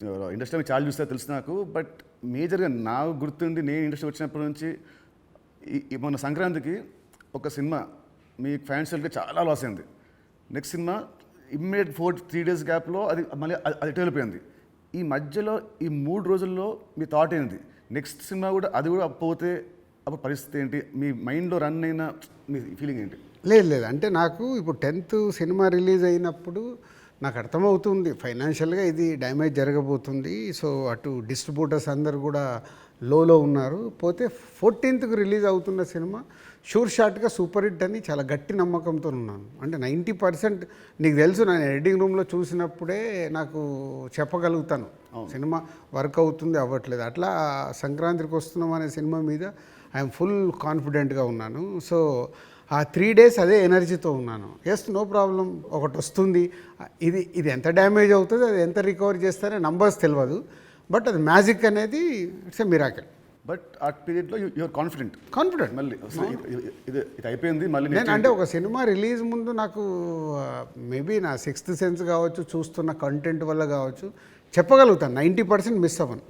Industry చాలా చూస్తే తెలుసు నాకు. బట్ మేజర్గా నాకు గుర్తుండి నేను ఇండస్ట్రీ వచ్చినప్పటి నుంచి మొన్న సంక్రాంతికి ఒక సినిమా మీ ఫైనాన్షియల్గా చాలా లాస్ అయింది. నెక్స్ట్ సినిమా ఇమ్మీడియట్ 3 days గ్యాప్లో అది మళ్ళీ అది వెళ్ళిపోయింది. ఈ మధ్యలో ఈ 3 రోజుల్లో మీ థాట్ ఏంటి? నెక్స్ట్ సినిమా కూడా అది కూడా పోతే అప్పుడు పరిస్థితి ఏంటి? మీ మైండ్లో రన్ అయిన మీ ఫీలింగ్ ఏంటి? లేదు అంటే నాకు ఇప్పుడు 10th సినిమా రిలీజ్ అయినప్పుడు నాకు అర్థమవుతుంది ఫైనాన్షియల్గా ఇది డ్యామేజ్ జరగబోతుంది. సో అటు డిస్ట్రిబ్యూటర్స్ అందరు కూడా లోలో ఉన్నారు. పోతే 14th రిలీజ్ అవుతున్న సినిమా షూర్ షాట్గా సూపర్ హిట్ అని చాలా గట్టి నమ్మకంతో ఉన్నాను. అంటే 90% నీకు తెలుసు, నేను ఎడిటింగ్ రూమ్లో చూసినప్పుడే నాకు చెప్పగలుగుతాను సినిమా వర్క్ అవుతుంది అవ్వట్లేదు. అట్లా సంక్రాంతికి వస్తున్నాం అనే సినిమా మీద ఐఎమ్ ఫుల్ కాన్ఫిడెంట్గా ఉన్నాను. సో ఆ 3 days అదే ఎనర్జీతో ఉన్నాను. ఎస్, నో ప్రాబ్లం, ఒకటి వస్తుంది. ఇది ఎంత డ్యామేజ్ అవుతుంది, అది ఎంత రికవర్ చేస్తారో నంబర్స్ తెలియదు. బట్ అది మ్యాజిక్ అనేది ఇట్స్ ఎ మిరాకిల్. బట్ ఆ పీరియడ్లో యూఆర్ కాన్ఫిడెంట్ మళ్ళీ ఇది అయిపోయింది మళ్ళీ నేను అంటే ఒక సినిమా రిలీజ్ ముందు నాకు మేబీ నా 6th సెన్స్ కావచ్చు, చూస్తున్న కంటెంట్ వల్ల కావచ్చు, చెప్పగలుగుతాను 90% మిస్ అవ్వను.